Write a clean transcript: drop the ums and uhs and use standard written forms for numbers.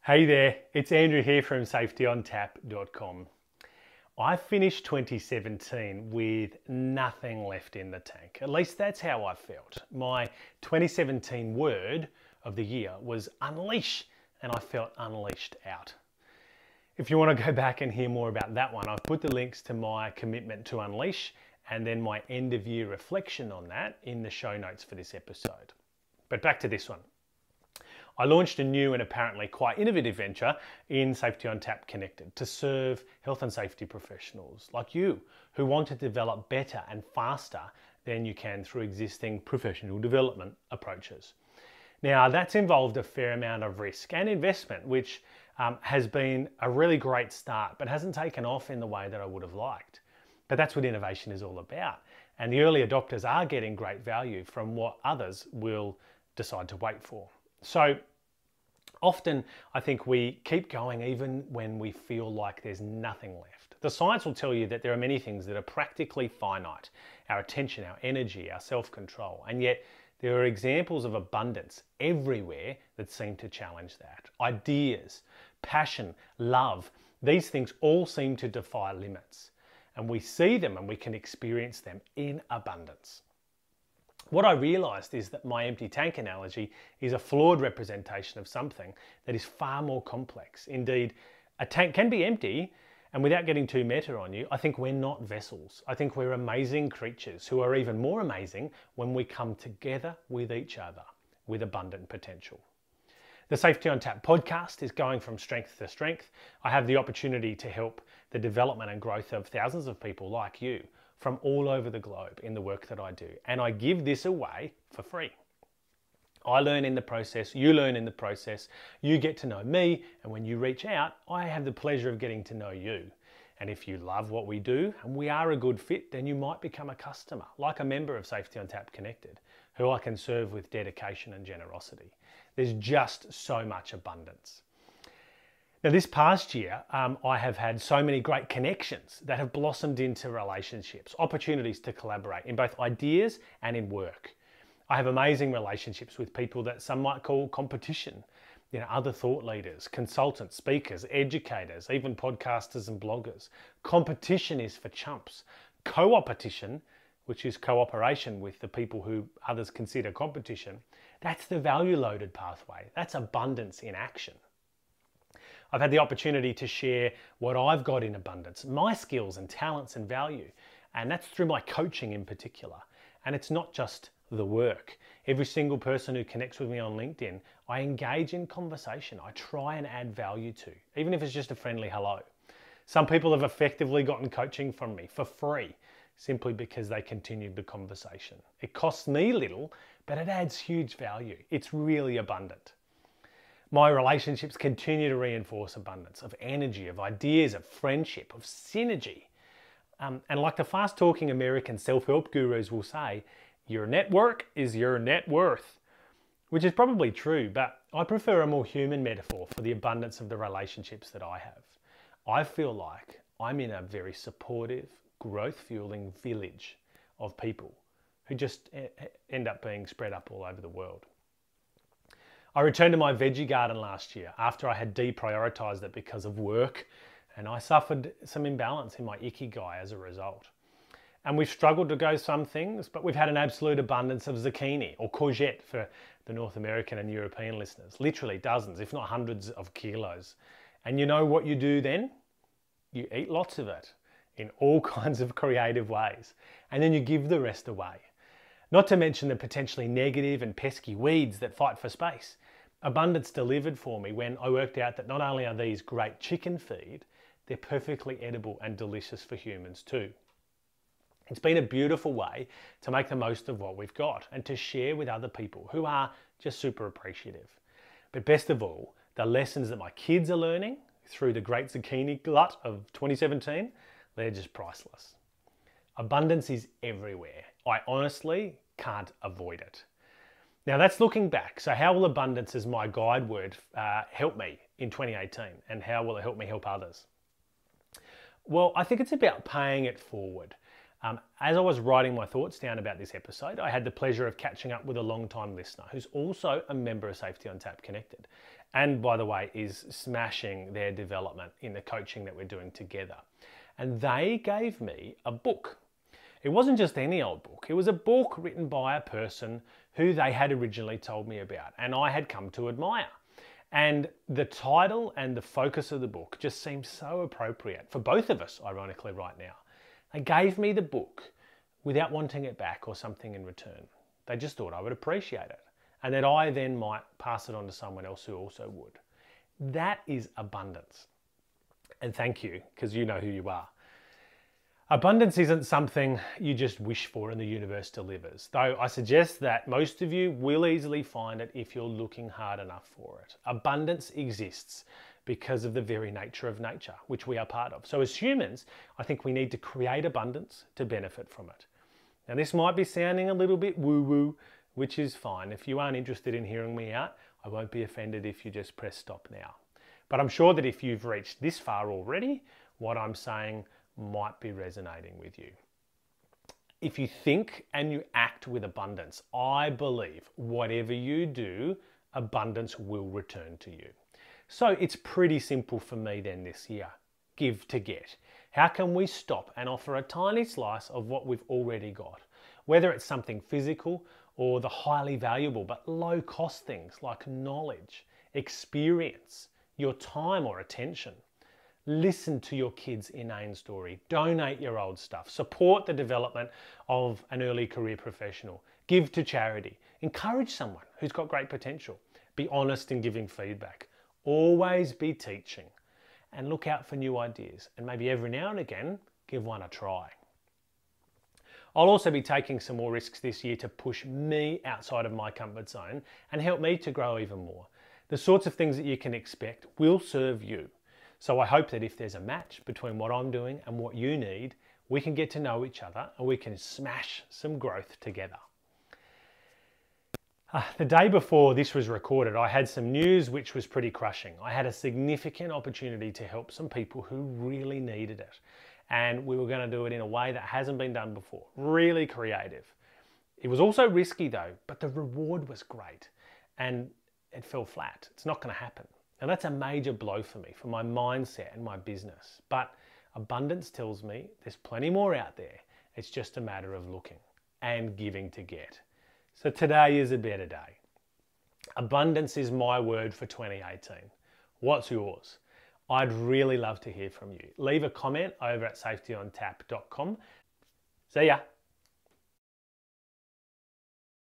Hey there, it's Andrew here from safetyontap.com. I finished 2017 with nothing left in the tank. At least that's how I felt. My 2017 word of the year was unleash, and I felt unleashed out. If you want to go back and hear more about that one, I've put the links to my commitment to unleash and then my end of year reflection on that in the show notes for this episode. But back to this one. I launched a new and apparently quite innovative venture in Safety on Tap Connected to serve health and safety professionals like you who want to develop better and faster than you can through existing professional development approaches. Now that's involved a fair amount of risk and investment, which has been a really great start, but hasn't taken off in the way that I would have liked. But that's what innovation is all about. And the early adopters are getting great value from what others will decide to wait for. So often I think we keep going even when we feel like there's nothing left. The science will tell you that there are many things that are practically finite: our attention, our energy, our self-control, and yet there are examples of abundance everywhere that seem to challenge that. Ideas, passion, love, these things all seem to defy limits, and we see them and we can experience them in abundance. What I realised is that my empty tank analogy is a flawed representation of something that is far more complex. Indeed, a tank can be empty, and without getting too meta on you, I think we're not vessels. I think we're amazing creatures who are even more amazing when we come together with each other with abundant potential. The Safety on Tap podcast is going from strength to strength. I have the opportunity to help the development and growth of thousands of people like you from all over the globe in the work that I do. And I give this away for free. I learn in the process, you learn in the process, you get to know me, and when you reach out, I have the pleasure of getting to know you. And if you love what we do and we are a good fit, then you might become a customer, like a member of Safety on Tap Connected, who I can serve with dedication and generosity. There's just so much abundance. Now this past year, I have had so many great connections that have blossomed into relationships, opportunities to collaborate in both ideas and in work. I have amazing relationships with people that some might call competition, other thought leaders, consultants, speakers, educators, even podcasters and bloggers. Competition is for chumps. Co-opetition, which is cooperation with the people who others consider competition, that's the value-loaded pathway. That's abundance in action. I've had the opportunity to share what I've got in abundance, my skills and talents and value, and that's through my coaching in particular. And it's not just the work. Every single person who connects with me on LinkedIn, I engage in conversation. I try and add value to, even if it's just a friendly hello. Some people have effectively gotten coaching from me for free, simply because they continued the conversation. It costs me little, but it adds huge value. It's really abundant. My relationships continue to reinforce abundance of energy, of ideas, of friendship, of synergy. And like the fast-talking American self-help gurus will say, your network is your net worth, which is probably true, but I prefer a more human metaphor for the abundance of the relationships that I have. I feel like I'm in a very supportive, growth-fueling village of people who just end up being spread up all over the world. I returned to my Veggie Garden last year after I had deprioritised it because of work, and I suffered some imbalance in my ikigai as a result. And we've struggled to grow some things, but we've had an absolute abundance of zucchini, or courgette for the North American and European listeners. Literally dozens, if not hundreds of kilos. And you know what you do then? You eat lots of it in all kinds of creative ways, and then you give the rest away. Not to mention the potentially negative and pesky weeds that fight for space. Abundance delivered for me when I worked out that not only are these great chicken feed, they're perfectly edible and delicious for humans too. It's been a beautiful way to make the most of what we've got and to share with other people who are just super appreciative. But best of all, the lessons that my kids are learning through the great zucchini glut of 2017, they're just priceless. Abundance is everywhere. I honestly can't avoid it. Now that's looking back. So how will abundance as my guide word help me in 2018, and how will it help me help others? Well, I think it's about paying it forward. As I was writing my thoughts down about this episode, I had the pleasure of catching up with a long-time listener who's also a member of Safety on Tap Connected. And by the way, is smashing their development in the coaching that we're doing together. And they gave me a book. It wasn't just any old book. It was a book written by a person who they had originally told me about and I had come to admire. And the title and the focus of the book just seemed so appropriate for both of us, ironically, right now. They gave me the book without wanting it back or something in return. They just thought I would appreciate it and that I then might pass it on to someone else who also would. That is abundance. And thank you, because you know who you are. Abundance isn't something you just wish for and the universe delivers, though I suggest that most of you will easily find it if you're looking hard enough for it. Abundance exists because of the very nature of nature, which we are part of. So as humans, I think we need to create abundance to benefit from it. Now this might be sounding a little bit woo-woo, which is fine. If you aren't interested in hearing me out, I won't be offended if you just press stop now. But I'm sure that if you've reached this far already, what I'm saying might be resonating with you. If you think and you act with abundance, I believe whatever you do, abundance will return to you. So it's pretty simple for me then this year. Give to get. How can we stop and offer a tiny slice of what we've already got? Whether it's something physical or the highly valuable but low cost things like knowledge, experience, your time or attention. Listen to your kids' inane story. Donate your old stuff. Support the development of an early career professional. Give to charity. Encourage someone who's got great potential. Be honest in giving feedback. Always be teaching. And look out for new ideas. And maybe every now and again, give one a try. I'll also be taking some more risks this year to push me outside of my comfort zone and help me to grow even more. The sorts of things that you can expect will serve you. So I hope that if there's a match between what I'm doing and what you need, we can get to know each other and we can smash some growth together. The day before this was recorded, I had some news which was pretty crushing. I had a significant opportunity to help some people who really needed it. And we were going to do it in a way that hasn't been done before. Really creative. It was also risky though, but the reward was great. And it fell flat. It's not going to happen. Now that's a major blow for me, for my mindset and my business. But abundance tells me there's plenty more out there. It's just a matter of looking and giving to get. So today is a better day. Abundance is my word for 2018. What's yours? I'd really love to hear from you. Leave a comment over at safetyontap.com. See ya.